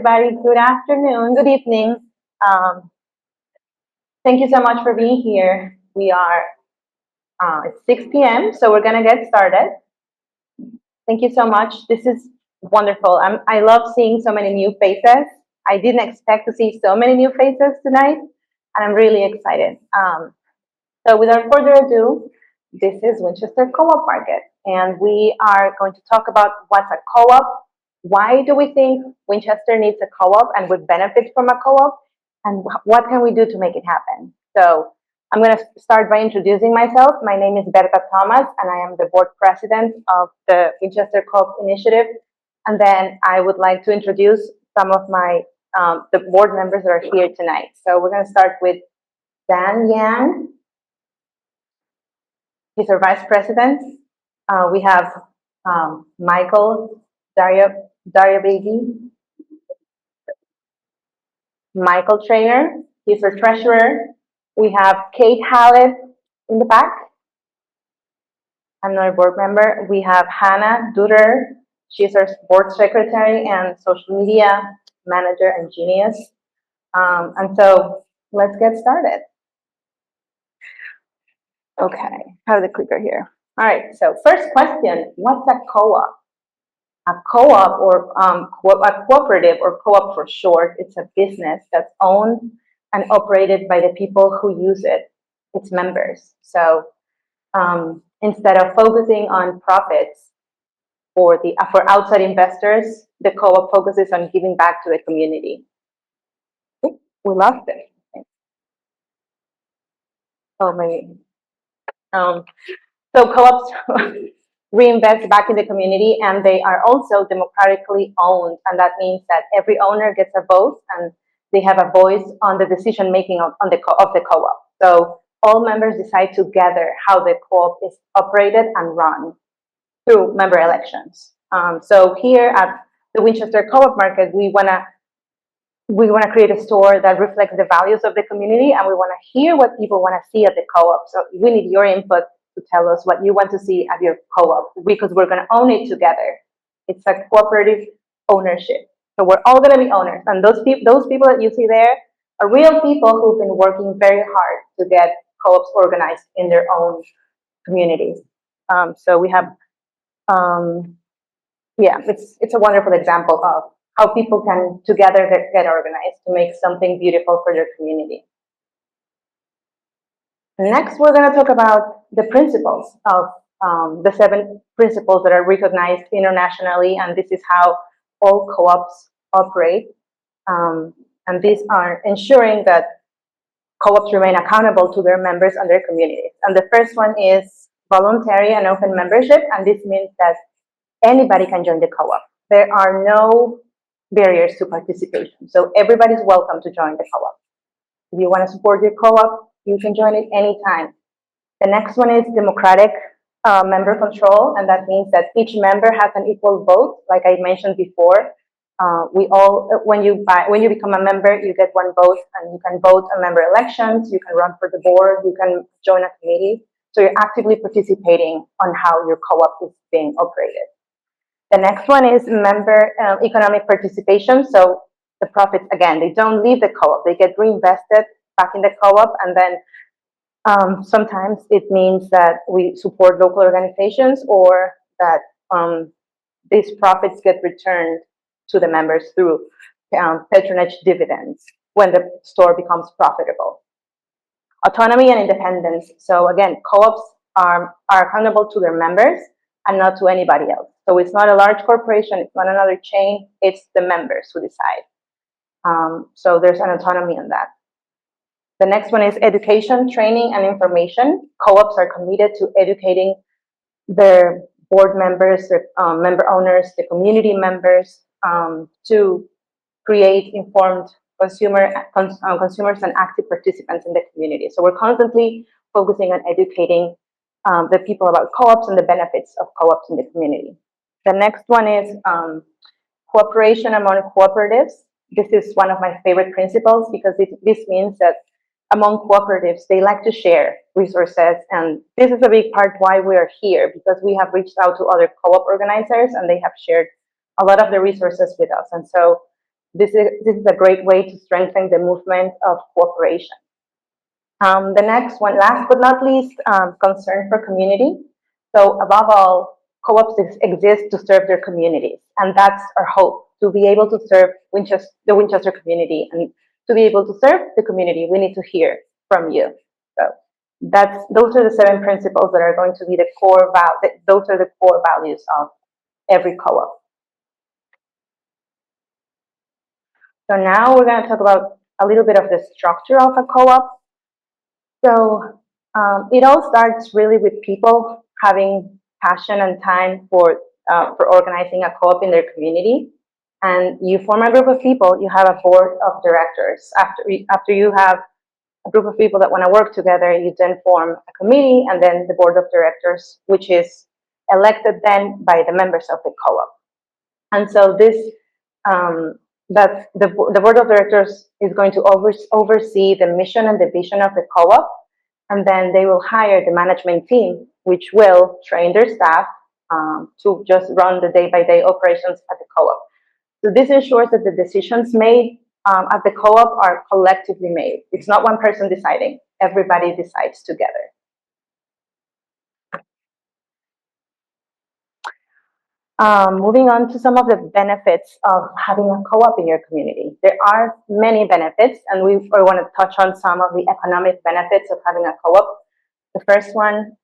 everybody. Good afternoon, good evening. Thank you so much for being here. It's 6 p.m., so we're gonna get started. Thank you so much. This is wonderful. I love seeing so many new faces. I didn't expect to see so many new faces tonight, and I'm really excited. So without further ado, this is Winchester Co-op Market, and we are going to talk about what's a co-op, why do we think Winchester needs a co-op and would benefit from a co-op, and what can we do to make it happen. So I'm going to start by introducing myself. My name is Berta Thomas, and I am the board president of the Winchester Co-op Initiative. And then I would like to introduce some of the board members that are here tonight. So we're going to start with Dan Yang. He's our vice president. We have Michael Daryabegi, Michael Trainer. He's our treasurer. We have Kate Hallett in the back, another board member. We have Hannah Duder. She's our board secretary and social media manager and genius. And so let's get started. Okay, I have the clicker here. All right, so first question, what's a co-op? A co-op or a cooperative, or co-op for short, it's a business that's owned and operated by the people who use it, its members. So instead of focusing on profits for outside investors, the co-op focuses on giving back to the community. Oops, we lost it. Oh, maybe. So co-ops reinvest back in the community, and they are also democratically owned, and that means that every owner gets a vote and they have a voice on the decision making of the co-op. So all members decide together how the co-op is operated and run through member elections. So here at the Winchester Co-op Market, we wanna create a store that reflects the values of the community, and we wanna hear what people wanna see at the co-op. So we need your input to tell us what you want to see at your co-op, because we're gonna own it together. It's a cooperative ownership. So we're all gonna be owners, and those people that you see there are real people who've been working very hard to get co-ops organized in their own communities. So we have, it's a wonderful example of how people can together get organized to make something beautiful for their community. Next, we're going to talk about the principles of the 7 principles that are recognized internationally, and this is how all co-ops operate. And these are ensuring that co-ops remain accountable to their members and their communities. And the first one is voluntary and open membership, and this means that anybody can join the co-op. There are no barriers to participation, so everybody's welcome to join the co-op. If you want to support your co-op, you can join it anytime. The next one is democratic member control, and that means that each member has an equal vote. Like I mentioned before, when you become a member, you get 1 vote, and you can vote on member elections, you can run for the board, you can join a committee. So you're actively participating on how your co-op is being operated. The next one is member economic participation. So the profits, again, they don't leave the co-op, they get reinvested back in the co-op, and then sometimes it means that we support local organizations, or that these profits get returned to the members through patronage dividends when the store becomes profitable. Autonomy and independence. So again, co-ops are accountable to their members and not to anybody else. So it's not a large corporation, it's not another chain, it's the members who decide. So there's an autonomy in that. The next one is education, training, and information. Co-ops are committed to educating their board members, their member owners, the community members, to create informed consumers and active participants in the community. So we're constantly focusing on educating the people about co-ops and the benefits of co-ops in the community. The next one is cooperation among cooperatives. This is one of my favorite principles, because this means that among cooperatives, they like to share resources, and this is a big part why we are here, because we have reached out to other co-op organizers and they have shared a lot of the resources with us. And so this is a great way to strengthen the movement of cooperation. The next one, last but not least, concern for community. So above all, co-ops exist to serve their communities, and that's our hope, to be able to serve the Winchester community. And to be able to serve the community, we need to hear from you. So those are the 7 principles that are going to be the core those are the core values of every co-op. So now we're going to talk about a little bit of the structure of a co-op. So it all starts really with people having passion and time for organizing a co-op in their community. And you form a group of people, you have a board of directors. After you have a group of people that want to work together, you then form a committee and then the board of directors, which is elected then by the members of the co-op. And so that the board of directors is going to oversee the mission and the vision of the co-op, and then they will hire the management team, which will train their staff to just run the day-by-day operations at the co-op. So this ensures that the decisions made at the co-op are collectively made. It's not one person deciding, everybody decides together. Moving on to some of the benefits of having a co-op in your community. There are many benefits, and we want to touch on some of the economic benefits of having a co-op. The first one,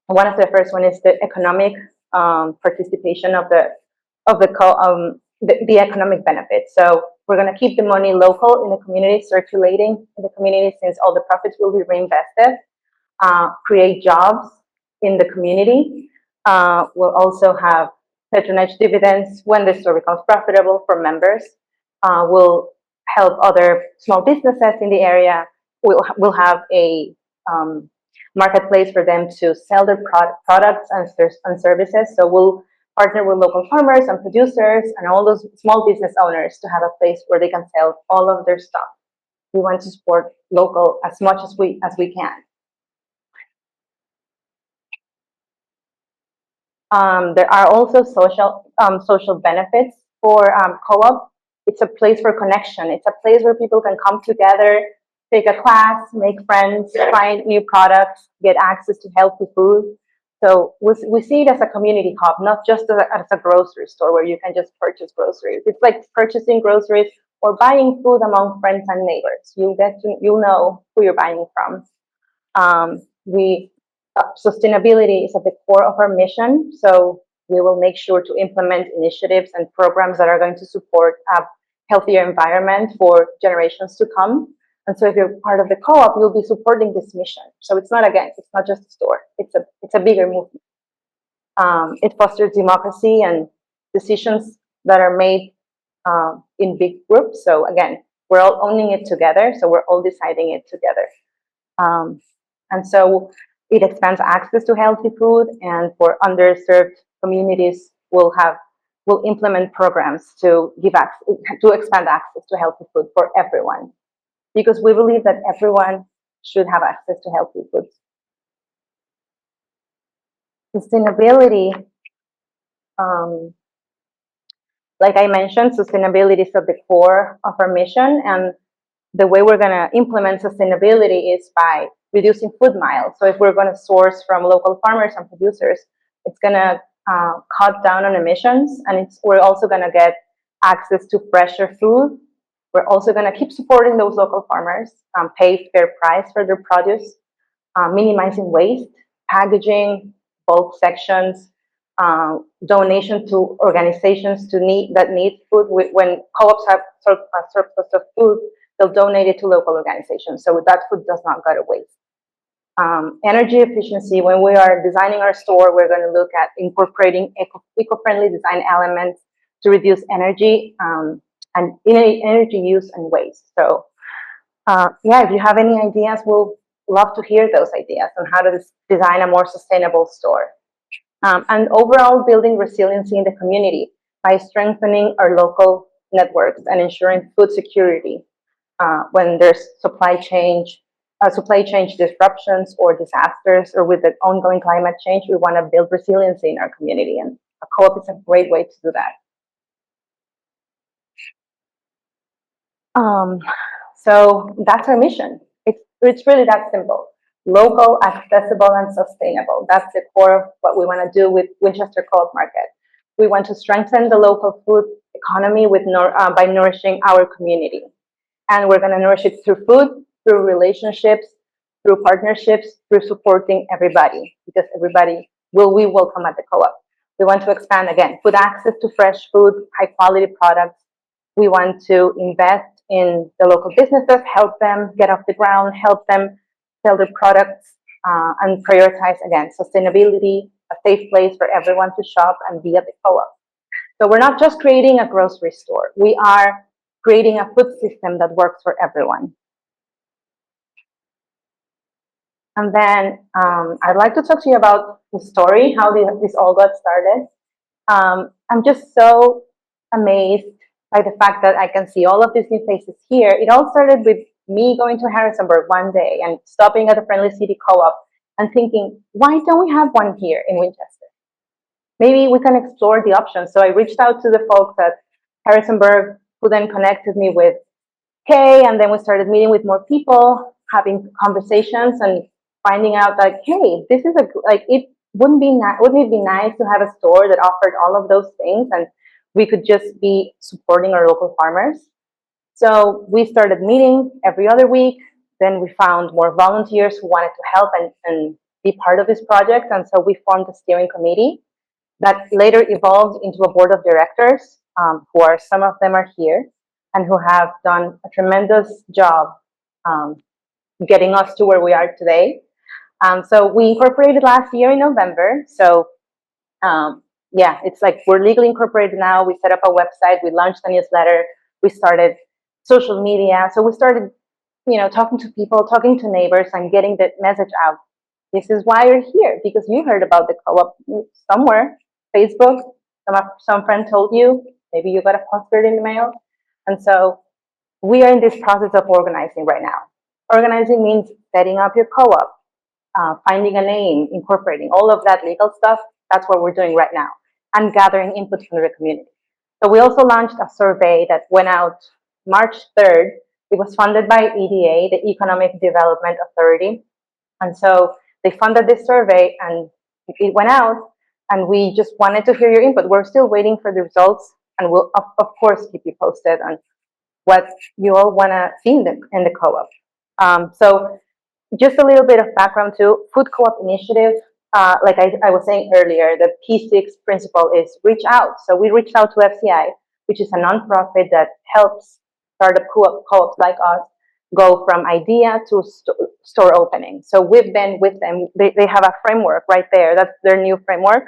one of the first one is the economic participation of the economic benefits. So we're going to keep the money local in the community, circulating in the community, since all the profits will be reinvested, create jobs in the community. We'll also have patronage dividends when the store becomes profitable for members. We'll help other small businesses in the area. We'll have a marketplace for them to sell their products and services. So we'll partner with local farmers and producers and all those small business owners to have a place where they can sell all of their stuff. We want to support local as much as we can. There are also social benefits for co-op. It's a place for connection. It's a place where people can come together, take a class, make friends, find new products, get access to healthy food. So we see it as a community hub, not just as a grocery store where you can just purchase groceries. It's like purchasing groceries or buying food among friends and neighbors. You'll know who you're buying from. Sustainability is at the core of our mission, so we will make sure to implement initiatives and programs that are going to support a healthier environment for generations to come. And so if you're part of the co-op, you'll be supporting this mission. So it's not just a store, it's a bigger movement. It fosters democracy and decisions that are made in big groups. So again, we're all owning it together, so we're all deciding it together. And so it expands access to healthy food, and for underserved communities, we'll implement programs to expand access to healthy food for everyone, because we believe that everyone should have access to healthy foods. Sustainability, like I mentioned, sustainability is at the core of our mission, and the way we're going to implement sustainability is by reducing food miles. So if we're going to source from local farmers and producers, it's going to cut down on emissions, and we're also going to get access to fresher food. We're also going to keep supporting those local farmers, pay fair price for their produce, minimizing waste, packaging, bulk sections, donation to organizations that need food. When co-ops have a surplus of food, they'll donate it to local organizations, so that food does not go to waste. Energy efficiency, when we are designing our store, we're going to look at incorporating eco-friendly design elements to reduce energy and energy use and waste. So yeah, if you have any ideas, we'll love to hear those ideas on how to design a more sustainable store. And overall, building resiliency in the community by strengthening our local networks and ensuring food security when there's supply chain disruptions or disasters, or with the ongoing climate change. We want to build resiliency in our community, and a co-op is a great way to do that. So that's our mission. It's really that simple. Local, accessible, and sustainable. That's the core of what we want to do with Winchester Co-op Market. We want to strengthen the local food economy by nourishing our community. And we're going to nourish it through food, through relationships, through partnerships, through supporting everybody, because everybody will be welcome at the co-op. We want to expand, again, food access to fresh food, high quality products. We want to invest in the local businesses, help them get off the ground, help them sell their products, and prioritize, again, sustainability, a safe place for everyone to shop and be at the co-op. So we're not just creating a grocery store. We are creating a food system that works for everyone. And then I'd like to talk to you about the story, how this all got started. I'm just so amazed by the fact that I can see all of these new faces here. It all started with me going to Harrisonburg one day and stopping at the Friendly City Co-op and thinking, why don't we have one here in Winchester? Maybe we can explore the options. So I reached out to the folks at Harrisonburg, who then connected me with Kay, and then we started meeting with more people, having conversations, and finding out like, hey, this is it wouldn't it be nice to have a store that offered all of those things, and we could just be supporting our local farmers. So we started meeting every other week. Then we found more volunteers who wanted to help and be part of this project, and so we formed a steering committee that later evolved into a board of directors, some of them are here, and who have done a tremendous job getting us to where we are today. So we incorporated last year in November. So yeah, it's like we're legally incorporated now. We set up a website, we launched a newsletter, we started social media. So we started, talking to people, talking to neighbors, and getting the message out. This is why you're here, because you heard about the co-op somewhere, Facebook, some friend told you, maybe you got a postcard in the mail. And so we are in this process of organizing right now. Organizing means setting up your co-op, finding a name, incorporating all of that legal stuff. That's what we're doing right now, and gathering input from the community. So we also launched a survey that went out March 3rd. It was funded by EDA, the Economic Development Authority. And so they funded this survey, and it went out, and we just wanted to hear your input. We're still waiting for the results, and we'll, of course, keep you posted on what you all want to see in the co-op. So just a little bit of background too. Food Co-op Initiative, like I was saying earlier, the P6 principle is reach out. So we reached out to FCI, which is a nonprofit that helps startup co-ops like us go from idea to store opening. So we've been with them. They have a framework right there. That's their new framework,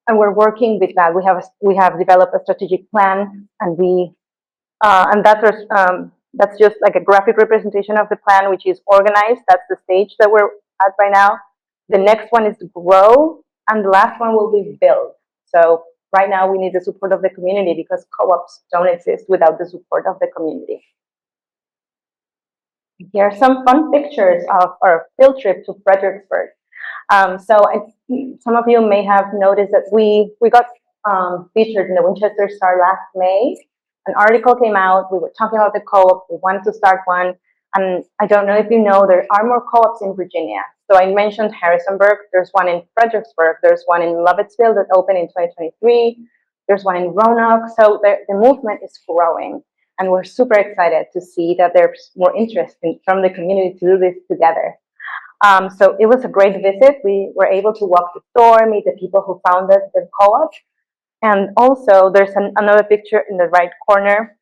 and we're working with that. We have developed a strategic plan, and that's just like a graphic representation of the plan, which is organized. That's the stage that we're at right now. The next one is grow, and the last one will be build. So right now we need the support of the community, because co-ops don't exist without the support of the community. Here are some fun pictures of our field trip to Fredericksburg. Some of you may have noticed that we got featured in the Winchester Star last May. An article came out. We were talking about the co-op. We wanted to start one. And I don't know if you know, there are more co-ops in Virginia. So I mentioned Harrisonburg. There's one in Fredericksburg. There's one in Lovettsville that opened in 2023. There's one in Roanoke. So the movement is growing. And we're super excited to see that there's more interest from the community to do this together. So it was a great visit. We were able to walk the store, meet the people who founded the co-op. And also there's another picture in the right corner.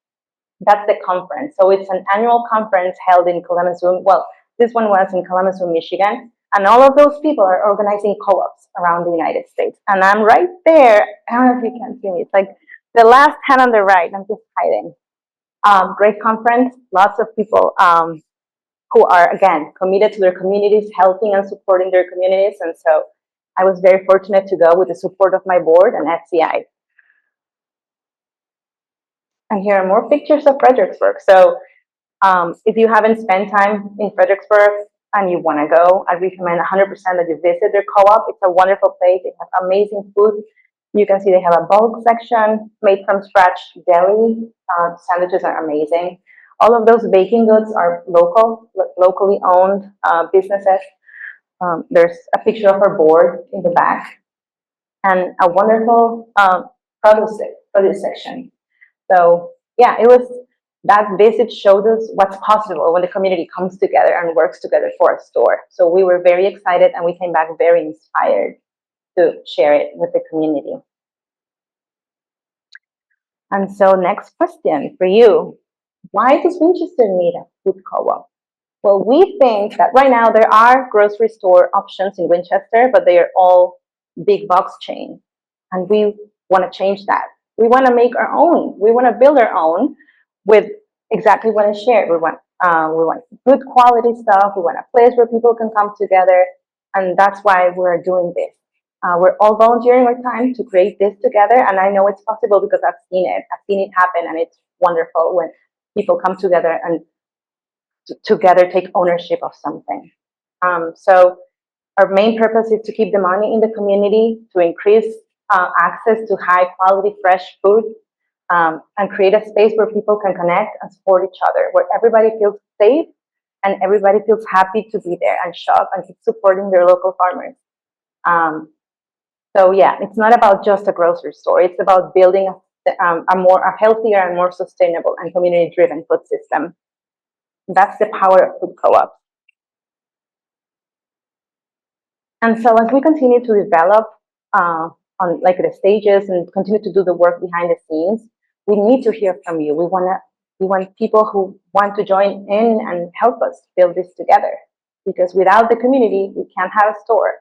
That's the conference. So it's an annual conference held in Kalamazoo. Well, this one was in Kalamazoo, Michigan. And all of those people are organizing co-ops around the United States. And I'm right there. I don't know if you can see me. It's like the last hand on the right. I'm just hiding. Great conference. Lots of people who are, again, committed to their communities, helping and supporting their communities. And so I was very fortunate to go with the support of my board and FCI. And here are more pictures of Fredericksburg. So if you haven't spent time in Fredericksburg and you want to go, I recommend 100% that you visit their co-op. It's a wonderful place. They have amazing food. You can see they have a bulk section made from scratch deli. Sandwiches are amazing. All of those baking goods are locally owned businesses. There's a picture of our board in the back, and a wonderful produce section. So yeah, that visit showed us what's possible when the community comes together and works together for a store. So we were very excited, and we came back very inspired to share it with the community. And so next question for you. Why does Winchester need a food co-op? Well, we think that right now there are grocery store options in Winchester, but they are all big box chains. And we want to change that. We want to make our own. We want to build our own with exactly what I shared. We want good quality stuff. We want a place where people can come together. And that's why we're doing this. We're all volunteering our time to create this together. And I know it's possible because I've seen it. I've seen it happen. And it's wonderful when people come together and together take ownership of something. So our main purpose is to keep the money in the community, to increase access to high quality fresh food, and create a space where people can connect and support each other, where everybody feels safe and everybody feels happy to be there and shop and keep supporting their local farmers. So yeah, it's not about just a grocery store. It's about building a healthier and more sustainable and community-driven food system. That's the power of food co-ops. And so as we continue to develop on like the stages and continue to do the work behind the scenes, we need to hear from you. We want people who want to join in and help us build this together, because without the community, we can't have a store.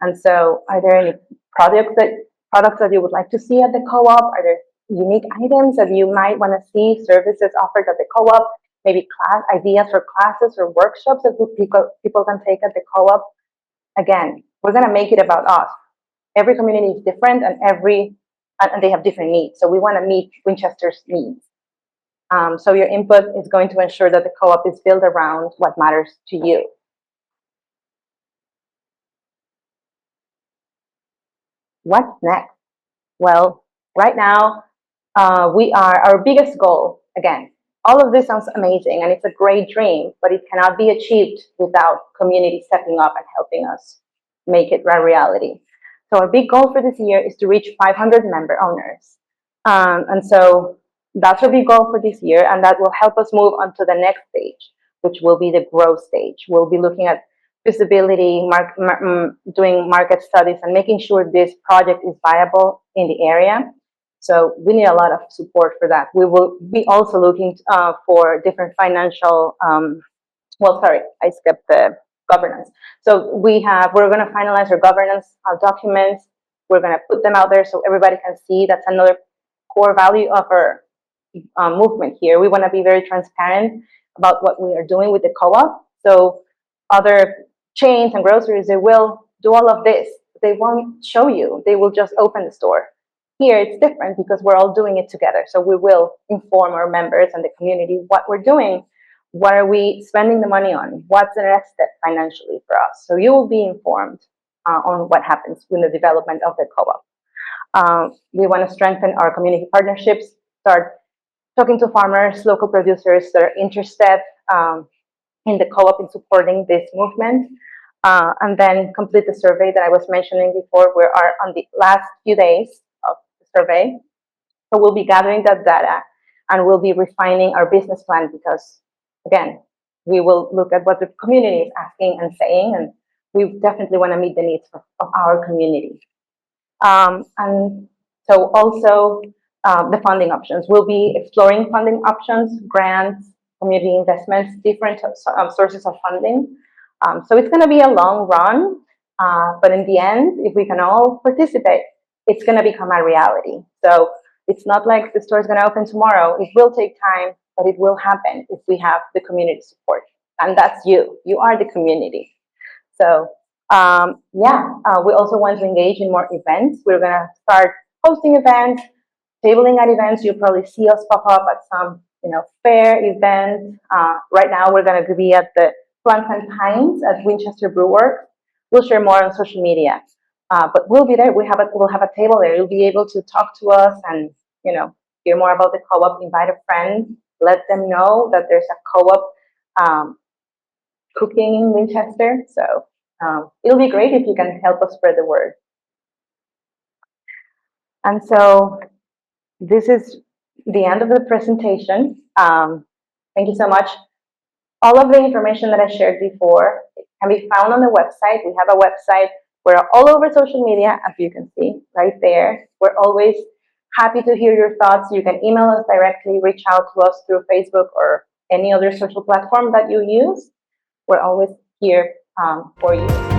And so are there any products that you would like to see at the co-op? Are there unique items that you might want to see, services offered at the co-op? Maybe ideas for classes or workshops that people can take at the co-op? Again, we're going to make it about us. Every community is different, and they have different needs. So we want to meet Winchester's needs. So your input is going to ensure that the co-op is built around what matters to you. What's next? Well, right now, our biggest goal, again, all of this sounds amazing and it's a great dream, but it cannot be achieved without community stepping up and helping us make it a reality. So our big goal for this year is to reach 500 member owners. And so that's our big goal for this year, and that will help us move on to the next stage, which will be the growth stage. We'll be looking at visibility, doing market studies, and making sure this project is viable in the area. So we need a lot of support for that. We will be also looking for different financial, I skipped the governance. So we're going to finalize our governance documents. We're going to put them out there so everybody can see. That's another core value of our movement here. We want to be very transparent about what we are doing with the co-op. So other chains and groceries, they will do all of this. They won't show you. They will just open the store. Here, it's different because we're all doing it together. So we will inform our members and the community what we're doing. What are we spending the money on? What's the next step financially for us? So you will be informed on what happens in the development of the co-op. We want to strengthen our community partnerships, start talking to farmers, local producers that are interested in the co-op in supporting this movement, and then complete the survey that I was mentioning before. We are on the last few days of the survey. So we'll be gathering that data and we'll be refining our business plan because, again, we will look at what the community is asking and saying, and we definitely want to meet the needs of our community. And so also the funding options. We'll be exploring funding options, grants, community investments, different sources of funding. So it's going to be a long run, but in the end, if we can all participate, it's going to become a reality. So it's not like the store is going to open tomorrow. It will take time, but it will happen if we have the community support. And that's you. You are the community. So we also want to engage in more events. We're going to start hosting events, tabling at events. You'll probably see us pop up at some fair events. Right now, we're going to be at the Plants and Pines at Winchester Brewworks. We'll share more on social media, but we'll be there. We'll have a table there. You'll be able to talk to us and hear more about the co-op. Invite a friend. let them know that there's a co-op cooking in Winchester. So it'll be great if you can help us spread the word. And so this is the end of the presentation. Thank you so much. All of the information that I shared before can be found on the website. We have a website. We're all over social media, as you can see right there. We're always happy to hear your thoughts. You can email us directly, reach out to us through Facebook or any other social platform that you use. We're always here for you.